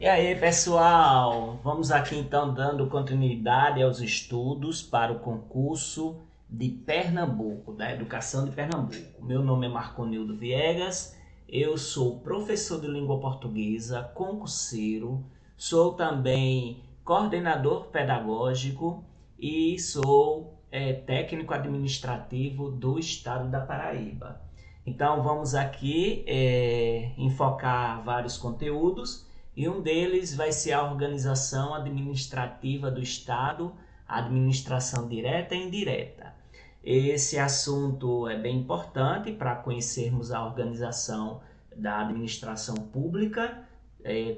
E aí, pessoal, vamos aqui então dando continuidade aos estudos para o concurso de Pernambuco, da Educação de Pernambuco. Meu nome é Marconildo Viegas, eu sou professor de língua portuguesa, concurseiro, sou também coordenador pedagógico e sou técnico administrativo do estado da Paraíba. Então vamos aqui enfocar vários conteúdos e um deles vai ser a organização administrativa do Estado, a administração direta e indireta. Esse assunto é bem importante para conhecermos a organização da administração pública,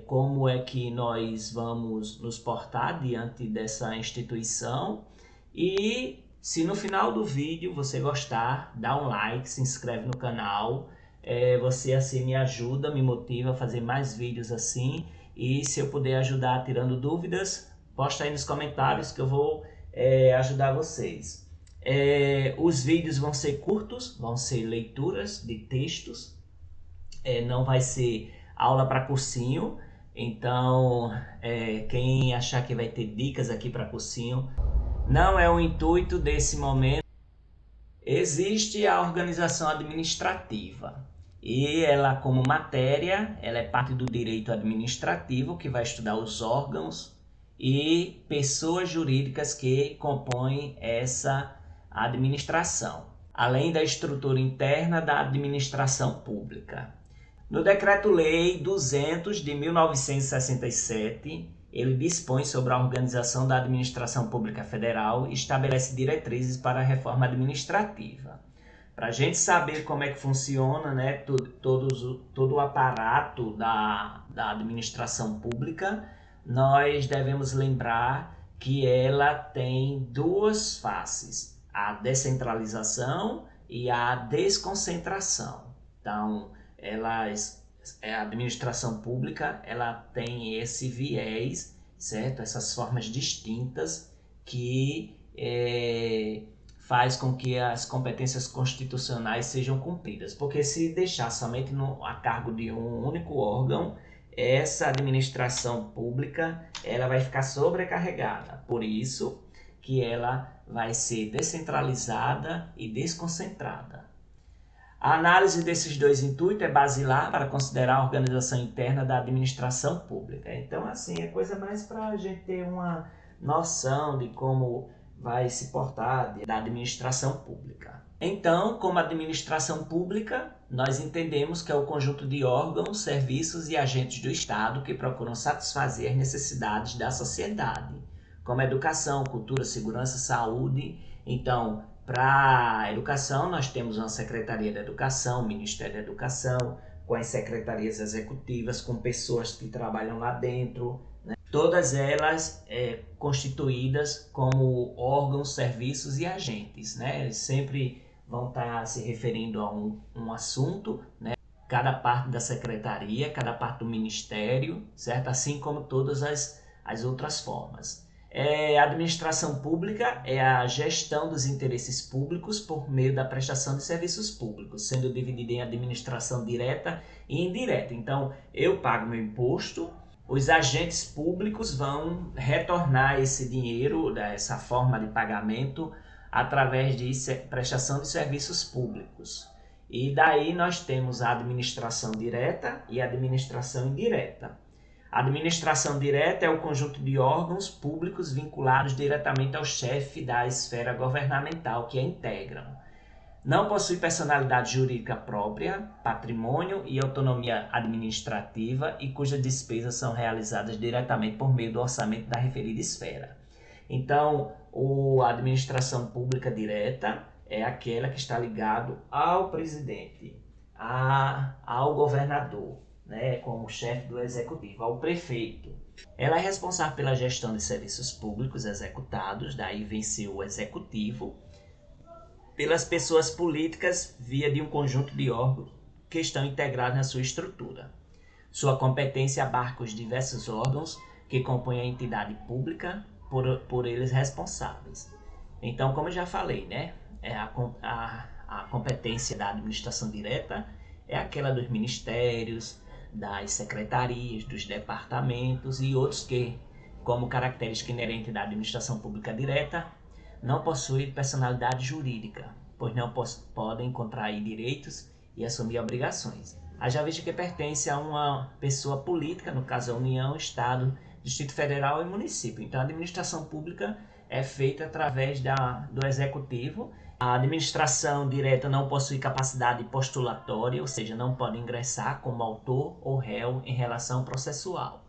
como é que nós vamos nos portar diante dessa instituição. E se no final do vídeo você gostar, dá um like, se inscreve no canal. Você assim me ajuda, me motiva a fazer mais vídeos assim. E se eu puder ajudar tirando dúvidas, posta aí nos comentários que eu vou ajudar vocês. Os vídeos vão ser curtos, vão ser leituras de textos, não vai ser aula para cursinho. Então, quem achar que vai ter dicas aqui para cursinho, não é o intuito desse momento. Existe a organização administrativa e ela, como matéria, ela é parte do direito administrativo, que vai estudar os órgãos e pessoas jurídicas que compõem essa administração, além da estrutura interna da administração pública. No Decreto-Lei 200 de 1967, ele dispõe sobre a organização da administração pública federal e estabelece diretrizes para a reforma administrativa. Para a gente saber como é que funciona, né, todo o aparato da administração pública, nós devemos lembrar que ela tem duas faces, a descentralização e a desconcentração. Então, a administração pública ela tem esse viés, certo? Essas formas distintas que faz com que as competências constitucionais sejam cumpridas. Porque se deixar somente a cargo de um único órgão, essa administração pública ela vai ficar sobrecarregada. Por isso que ela vai ser descentralizada e desconcentrada. A análise desses dois intuitos é basilar para considerar a organização interna da administração pública. Então, assim, é coisa mais para a gente ter uma noção de como vai se portar da administração pública. Então, como administração pública, nós entendemos que é o conjunto de órgãos, serviços e agentes do Estado que procuram satisfazer as necessidades da sociedade, como educação, cultura, segurança, saúde. Então, para a educação, nós temos uma Secretaria da Educação, Ministério da Educação, com as secretarias executivas, com pessoas que trabalham lá dentro, né? Todas elas constituídas como órgãos, serviços e agentes, né? Eles sempre vão estar se referindo a um assunto, né? Cada parte da secretaria, cada parte do ministério, certo? Assim como todas as outras formas. A administração pública é a gestão dos interesses públicos por meio da prestação de serviços públicos, sendo dividida em administração direta e indireta. Então, eu pago meu imposto, os agentes públicos vão retornar esse dinheiro, essa forma de pagamento, através de prestação de serviços públicos. E daí nós temos a administração direta e a administração indireta. A administração direta é o conjunto de órgãos públicos vinculados diretamente ao chefe da esfera governamental que a integram. Não possui personalidade jurídica própria, patrimônio e autonomia administrativa e cujas despesas são realizadas diretamente por meio do orçamento da referida esfera. Então, a administração pública direta é aquela que está ligada ao presidente, ao governador, né, como chefe do executivo, ao prefeito. Ela é responsável pela gestão de serviços públicos executados, daí vem ser o executivo, pelas pessoas políticas via de um conjunto de órgãos que estão integrados na sua estrutura. Sua competência abarca os diversos órgãos que compõem a entidade pública por eles responsáveis. Então, como eu já falei, né, a competência da administração direta é aquela dos ministérios, das secretarias, dos departamentos e outros que, como característica inerente da administração pública direta, não possuem personalidade jurídica, pois não podem contrair direitos e assumir obrigações. Haja vista que pertence a uma pessoa política, no caso a União, Estado, Distrito Federal e município. Então a administração pública é feita através do Executivo. A administração direta não possui capacidade postulatória, ou seja, não pode ingressar como autor ou réu em relação processual.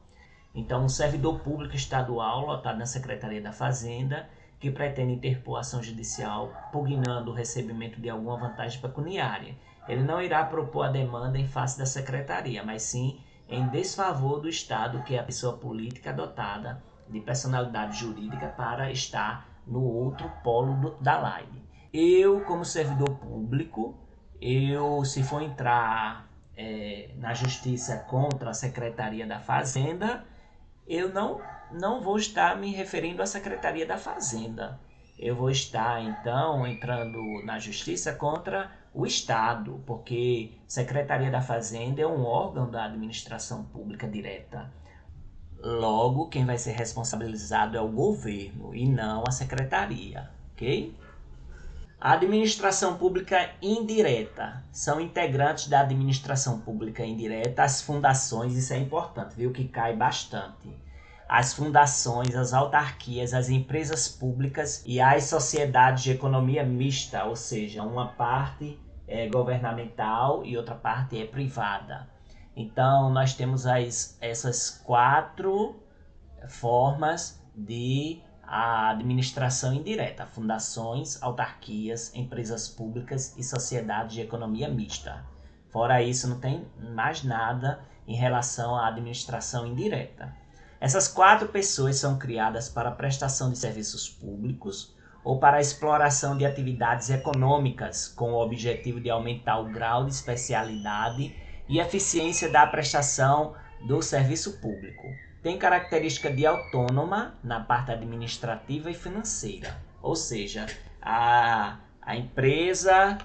Então, um servidor público estadual, lotado na Secretaria da Fazenda, que pretende interpor ação judicial pugnando o recebimento de alguma vantagem pecuniária, ele não irá propor a demanda em face da Secretaria, mas sim em desfavor do Estado, que é a pessoa política dotada de personalidade jurídica para estar no outro polo da lei. Eu, como servidor público, se for entrar na justiça contra a Secretaria da Fazenda, eu não vou estar me referindo à Secretaria da Fazenda. Eu vou estar, então, entrando na justiça contra o Estado, porque Secretaria da Fazenda é um órgão da administração pública direta. Logo, quem vai ser responsabilizado é o governo e não a secretaria, ok? A administração pública indireta. São integrantes da administração pública indireta as fundações, isso é importante, viu, que cai bastante. As fundações, as autarquias, as empresas públicas e as sociedades de economia mista, ou seja, uma parte é governamental e outra parte é privada. Então, nós temos essas 4 formas de a administração indireta: fundações, autarquias, empresas públicas e sociedades de economia mista. Fora isso, não tem mais nada em relação à administração indireta. Essas 4 pessoas são criadas para a prestação de serviços públicos ou para a exploração de atividades econômicas, com o objetivo de aumentar o grau de especialidade e eficiência da prestação do serviço público. Tem característica de autônoma na parte administrativa e financeira, ou seja, a empresa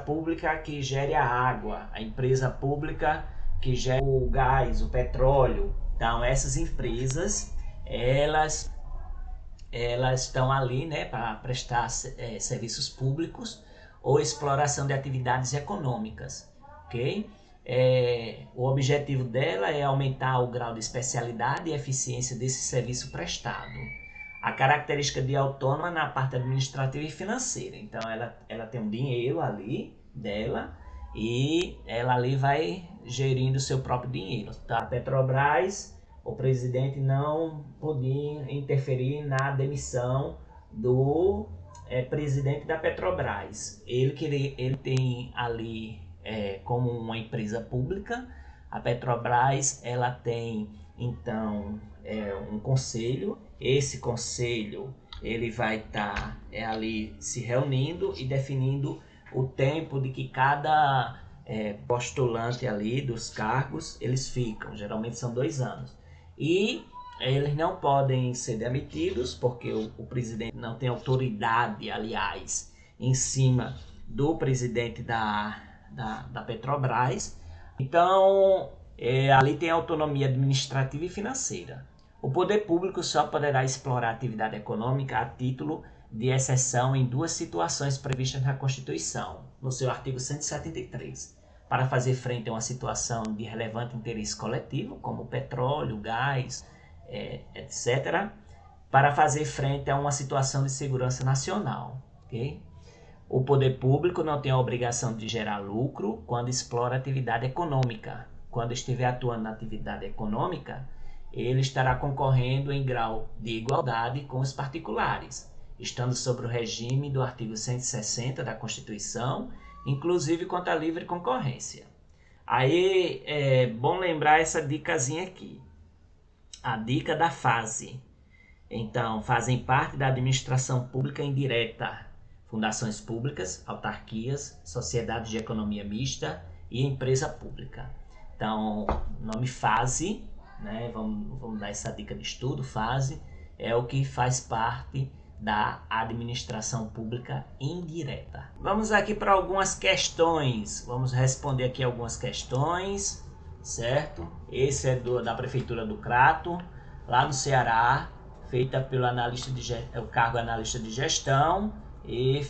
pública que gere a água, a empresa pública que gera o gás, o petróleo. Então, essas empresas, elas estão ali, né, para prestar serviços públicos ou exploração de atividades econômicas, ok? O objetivo dela é aumentar o grau de especialidade e eficiência desse serviço prestado. A característica de autônoma na parte administrativa e financeira. Então, ela tem um dinheiro ali dela e ela ali vai gerindo o seu próprio dinheiro. Tá? A Petrobras, o presidente não podia interferir na demissão do presidente da Petrobras. Ele tem ali, como uma empresa pública, a Petrobras ela tem então um conselho. Esse conselho ele vai estar ali se reunindo e definindo o tempo de que cada postulante ali dos cargos eles ficam. Geralmente são 2 anos. E eles não podem ser demitidos, porque o presidente não tem autoridade, aliás, em cima do presidente da Petrobras. Então, ali tem autonomia administrativa e financeira. O poder público só poderá explorar a atividade econômica a título de exceção em 2 situações previstas na Constituição, no seu artigo 173. Para fazer frente a uma situação de relevante interesse coletivo, como petróleo, gás, etc., para fazer frente a uma situação de segurança nacional. Okay? O poder público não tem a obrigação de gerar lucro quando explora atividade econômica. Quando estiver atuando na atividade econômica, ele estará concorrendo em grau de igualdade com os particulares, estando sob o regime do artigo 160 da Constituição, inclusive quanto à livre concorrência. Aí é bom lembrar essa dicasinha aqui. A dica da fase. Então, fazem parte da administração pública indireta fundações públicas, autarquias, sociedades de economia mista e empresa pública. Então, nome fase, né? Vamos dar essa dica de estudo. Fase é o que faz parte da administração pública indireta. Vamos aqui para algumas questões. Vamos responder aqui algumas questões, certo? Esse é da Prefeitura do Crato, lá no Ceará, feita pelo analista o cargo analista de gestão e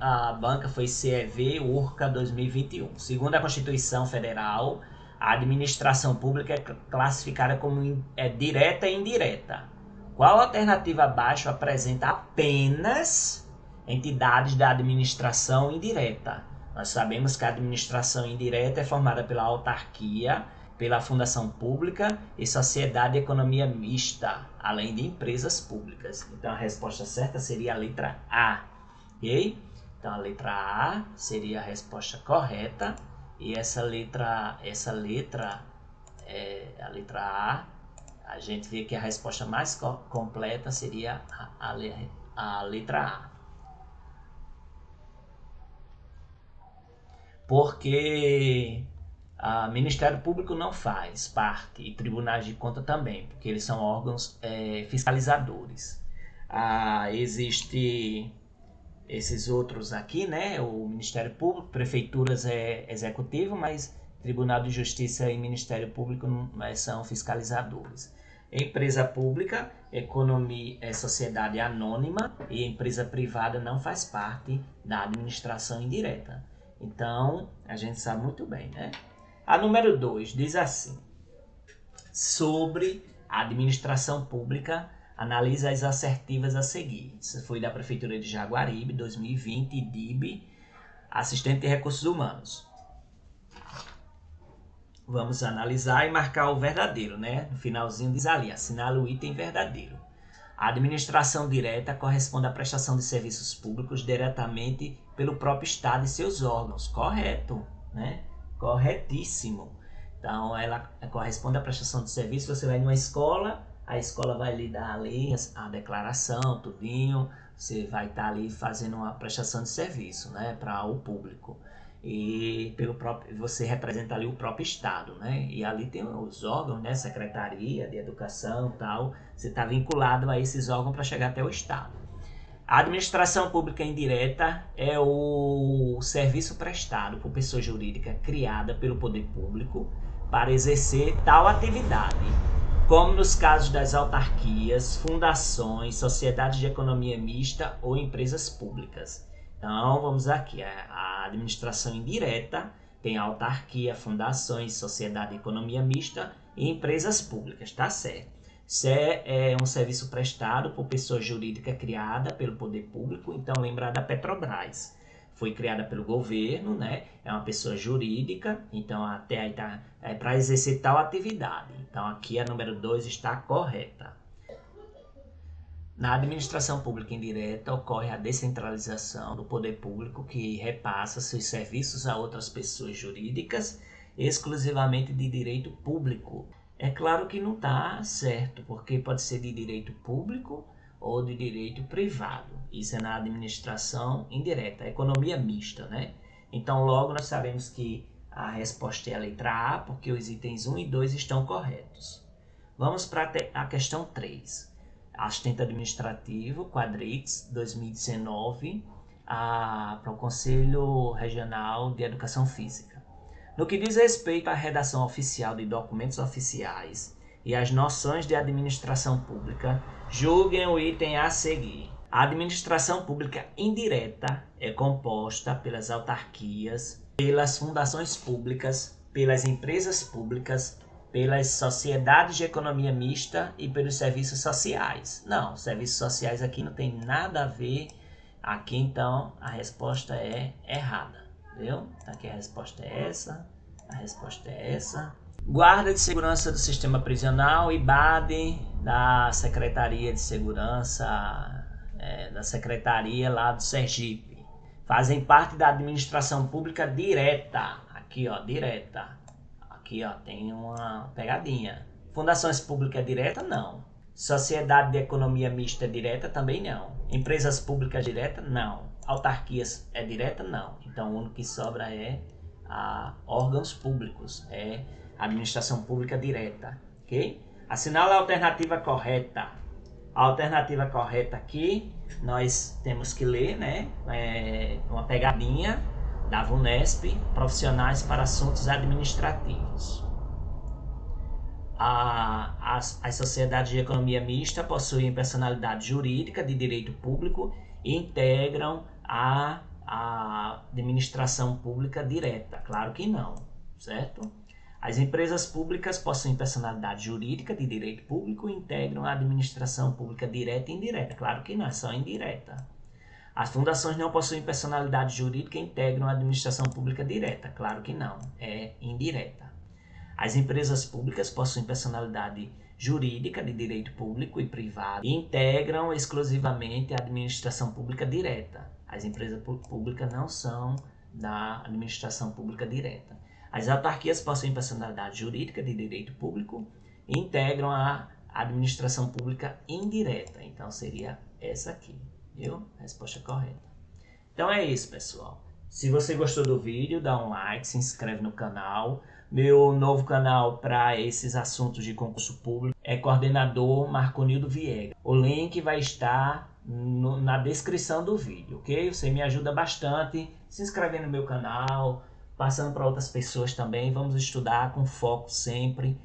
a banca foi CEV URCA 2021. Segundo a Constituição Federal, a administração pública é classificada como direta e indireta. Qual alternativa abaixo apresenta apenas entidades da administração indireta? Nós sabemos que a administração indireta é formada pela autarquia, pela fundação pública e sociedade de economia mista, além de empresas públicas. Então a resposta certa seria a letra A. Ok? Então a letra A seria a resposta correta e essa letra A, a gente vê que a resposta mais completa seria a letra A. Porque o Ministério Público não faz parte, e tribunais de conta também, porque eles são órgãos fiscalizadores. Existe esses outros aqui, né? O Ministério Público, prefeituras é executivo, mas Tribunal de Justiça e Ministério Público são fiscalizadores. Empresa pública, economia é sociedade anônima e empresa privada não faz parte da administração indireta. Então, a gente sabe muito bem, né? A número 2 diz assim: sobre a administração pública, analisa as assertivas a seguir. Isso foi da Prefeitura de Jaguaribe, 2020, DIB, assistente de recursos humanos. Vamos analisar e marcar o verdadeiro, né? No finalzinho diz ali, assinala o item verdadeiro. A administração direta corresponde à prestação de serviços públicos diretamente pelo próprio Estado e seus órgãos. Correto, né? Corretíssimo. Então, ela corresponde à prestação de serviço. Você vai numa escola, a escola vai lhe dar ali a declaração, tudinho. Você vai estar ali fazendo uma prestação de serviço, né? Para o público. E você representa ali o próprio Estado, né? E ali tem os órgãos, né? Secretaria de Educação e tal. Você está vinculado a esses órgãos para chegar até o Estado. A administração pública indireta é o serviço prestado por pessoa jurídica criada pelo poder público para exercer tal atividade, como nos casos das autarquias, fundações, sociedades de economia mista ou empresas públicas. Então, vamos aqui, a administração indireta tem autarquia, fundações, sociedade de economia mista e empresas públicas, tá certo? Isso é um serviço prestado por pessoa jurídica criada pelo poder público, então lembra da Petrobras. Foi criada pelo governo, né? É uma pessoa jurídica, então até aí tá para exercer tal atividade. Então aqui a número 2 está correta. Na administração pública indireta ocorre a descentralização do poder público que repassa seus serviços a outras pessoas jurídicas exclusivamente de direito público. É claro que não está certo, porque pode ser de direito público ou de direito privado. Isso é na administração indireta, economia mista, né? Então logo nós sabemos que a resposta é a letra A, porque os itens 1 e 2 estão corretos. Vamos para a questão 3. Assistente administrativo, Quadrix, 2019, para o Conselho Regional de Educação Física. No que diz respeito à redação oficial de documentos oficiais e às noções de administração pública, julguem o item a seguir. A administração pública indireta é composta pelas autarquias, pelas fundações públicas, pelas empresas públicas, pelas sociedades de economia mista e pelos serviços sociais. Não, serviços sociais aqui não tem nada a ver. Aqui então a resposta é errada, viu? Aqui a resposta é essa, a resposta é essa. Guarda de Segurança do Sistema Prisional, IBAD, da Secretaria de Segurança, da Secretaria lá do Sergipe. Fazem parte da administração pública direta. Aqui ó, direta. Aqui ó, tem uma pegadinha. Fundações públicas direta, não. Sociedade de economia mista direta, também não. Empresas públicas direta, não. Autarquias é direta, não. Então o único que sobra é órgãos públicos, é administração pública direta, ok? Assinala a alternativa correta. A alternativa correta aqui, nós temos que ler, né? Uma pegadinha da VUNESP, Profissionais para Assuntos Administrativos. As sociedades de economia mista possuem personalidade jurídica de direito público e integram a administração pública direta. Claro que não, certo? As empresas públicas possuem personalidade jurídica de direito público e integram a administração pública direta e indireta. Claro que não, é só indireta. As fundações não possuem personalidade jurídica e integram a administração pública direta. Claro que não, é indireta. As empresas públicas possuem personalidade jurídica de direito público e privado e integram exclusivamente a administração pública direta. As empresas públicas não são da administração pública direta. As autarquias possuem personalidade jurídica de direito público e integram a administração pública indireta. Então seria essa aqui, viu? Resposta correta. Então é isso, pessoal. Se você gostou do vídeo, dá um like, se inscreve no canal. Meu novo canal para esses assuntos de concurso público é Coordenador Marconildo Viegas. O link vai estar na descrição do vídeo, ok? Você me ajuda bastante se inscrevendo no meu canal, passando para outras pessoas também. Vamos estudar com foco sempre